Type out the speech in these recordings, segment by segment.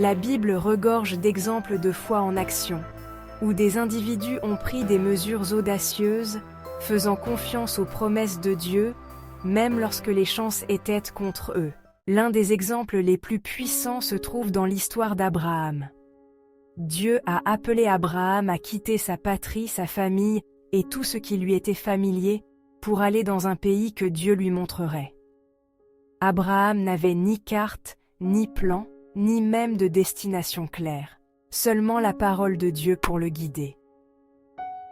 La Bible regorge d'exemples de foi en action, où des individus ont pris des mesures audacieuses, faisant confiance aux promesses de Dieu, même lorsque les chances étaient contre eux. L'un des exemples les plus puissants se trouve dans l'histoire d'Abraham. Dieu a appelé Abraham à quitter sa patrie, sa famille et tout ce qui lui était familier pour aller dans un pays que Dieu lui montrerait. Abraham n'avait ni carte, ni plan, ni même de destination claire, seulement la parole de Dieu pour le guider.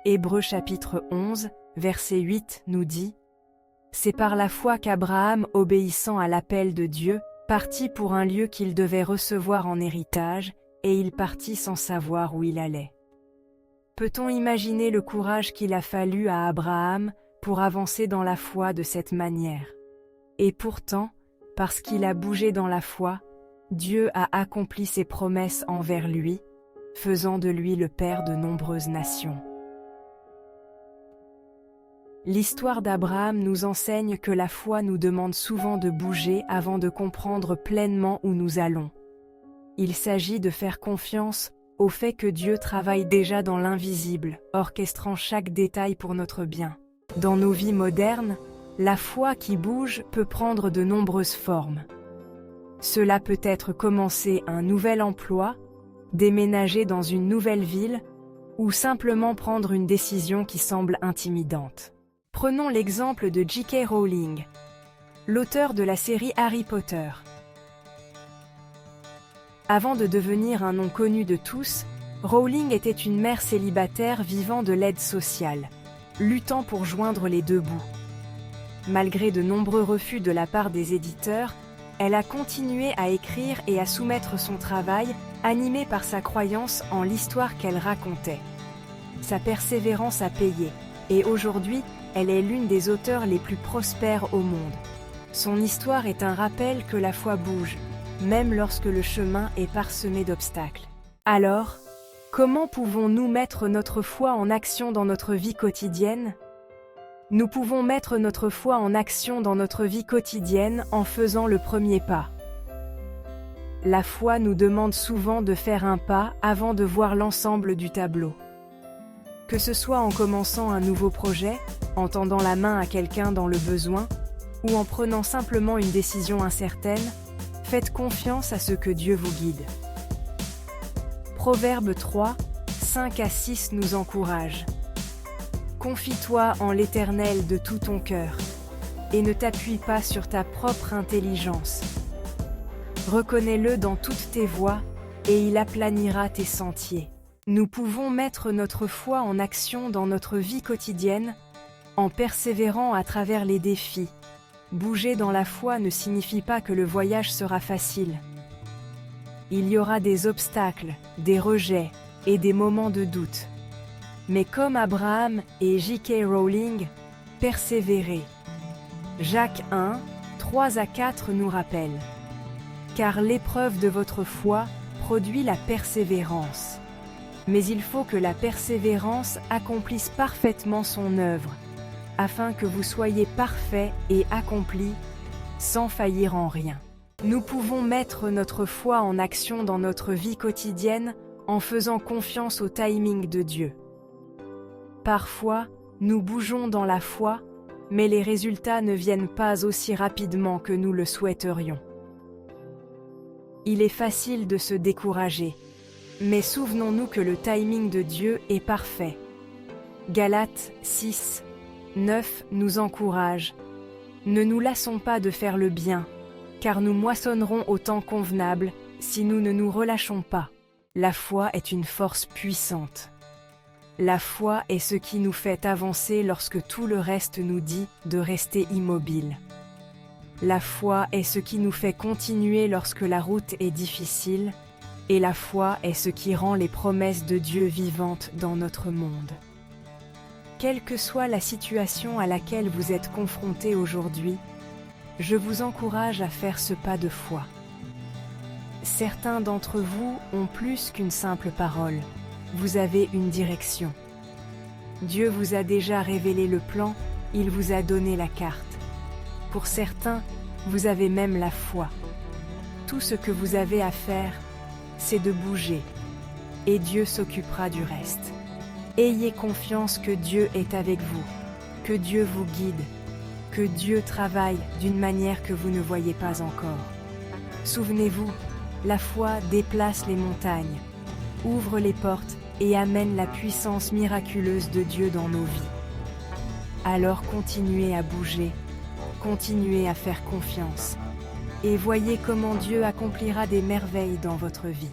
Hébreux chapitre 11, verset 8 nous dit « C'est par la foi qu'Abraham, obéissant à l'appel de Dieu, partit pour un lieu qu'il devait recevoir en héritage, et il partit sans savoir où il allait. » Peut-on imaginer le courage qu'il a fallu à Abraham pour avancer dans la foi de cette manière? Et pourtant, parce qu'il a bougé dans la foi, Dieu a accompli ses promesses envers lui, faisant de lui le père de nombreuses nations. L'histoire d'Abraham nous enseigne que la foi nous demande souvent de bouger avant de comprendre pleinement où nous allons. Il s'agit de faire confiance au fait que Dieu travaille déjà dans l'invisible, orchestrant chaque détail pour notre bien. Dans nos vies modernes, la foi qui bouge peut prendre de nombreuses formes. Cela peut être commencer un nouvel emploi, déménager dans une nouvelle ville, ou simplement prendre une décision qui semble intimidante. Prenons l'exemple de J.K. Rowling, l'auteur de la série Harry Potter. Avant de devenir un nom connu de tous, Rowling était une mère célibataire vivant de l'aide sociale, luttant pour joindre les deux bouts. Malgré de nombreux refus de la part des éditeurs, elle a continué à écrire et à soumettre son travail, animée par sa croyance en l'histoire qu'elle racontait. Sa persévérance a payé, et aujourd'hui, elle est l'une des auteurs les plus prospères au monde. Son histoire est un rappel que la foi bouge, même lorsque le chemin est parsemé d'obstacles. Alors, comment pouvons-nous mettre notre foi en action dans notre vie quotidienne? Nous pouvons mettre notre foi en action dans notre vie quotidienne en faisant le premier pas. La foi nous demande souvent de faire un pas avant de voir l'ensemble du tableau. Que ce soit en commençant un nouveau projet, en tendant la main à quelqu'un dans le besoin, ou en prenant simplement une décision incertaine, faites confiance à ce que Dieu vous guide. Proverbe 3, 5-6 nous encourage. Confie-toi en l'Éternel de tout ton cœur, et ne t'appuie pas sur ta propre intelligence. Reconnais-le dans toutes tes voies, et il aplanira tes sentiers. Nous pouvons mettre notre foi en action dans notre vie quotidienne, en persévérant à travers les défis. Bouger dans la foi ne signifie pas que le voyage sera facile. Il y aura des obstacles, des rejets et des moments de doute. Mais comme Abraham et J.K. Rowling, persévérez. Jacques 1, 3-4 nous rappelle. Car l'épreuve de votre foi produit la persévérance. Mais il faut que la persévérance accomplisse parfaitement son œuvre, afin que vous soyez parfaits et accomplis, sans faillir en rien. Nous pouvons mettre notre foi en action dans notre vie quotidienne en faisant confiance au timing de Dieu. Parfois, nous bougeons dans la foi, mais les résultats ne viennent pas aussi rapidement que nous le souhaiterions. Il est facile de se décourager, mais souvenons-nous que le timing de Dieu est parfait. Galates 6, 9 nous encourage. Ne nous lassons pas de faire le bien, car nous moissonnerons au temps convenable si nous ne nous relâchons pas. La foi est une force puissante. La foi est ce qui nous fait avancer lorsque tout le reste nous dit de rester immobile. La foi est ce qui nous fait continuer lorsque la route est difficile, et la foi est ce qui rend les promesses de Dieu vivantes dans notre monde. Quelle que soit la situation à laquelle vous êtes confrontés aujourd'hui, je vous encourage à faire ce pas de foi. Certains d'entre vous ont plus qu'une simple parole. Vous avez une direction. Dieu vous a déjà révélé le plan, il vous a donné la carte. Pour certains, vous avez même la foi. Tout ce que vous avez à faire, c'est de bouger. Et Dieu s'occupera du reste. Ayez confiance que Dieu est avec vous, que Dieu vous guide, que Dieu travaille d'une manière que vous ne voyez pas encore. Souvenez-vous, la foi déplace les montagnes, ouvre les portes et amène la puissance miraculeuse de Dieu dans nos vies. Alors continuez à bouger, continuez à faire confiance, et voyez comment Dieu accomplira des merveilles dans votre vie.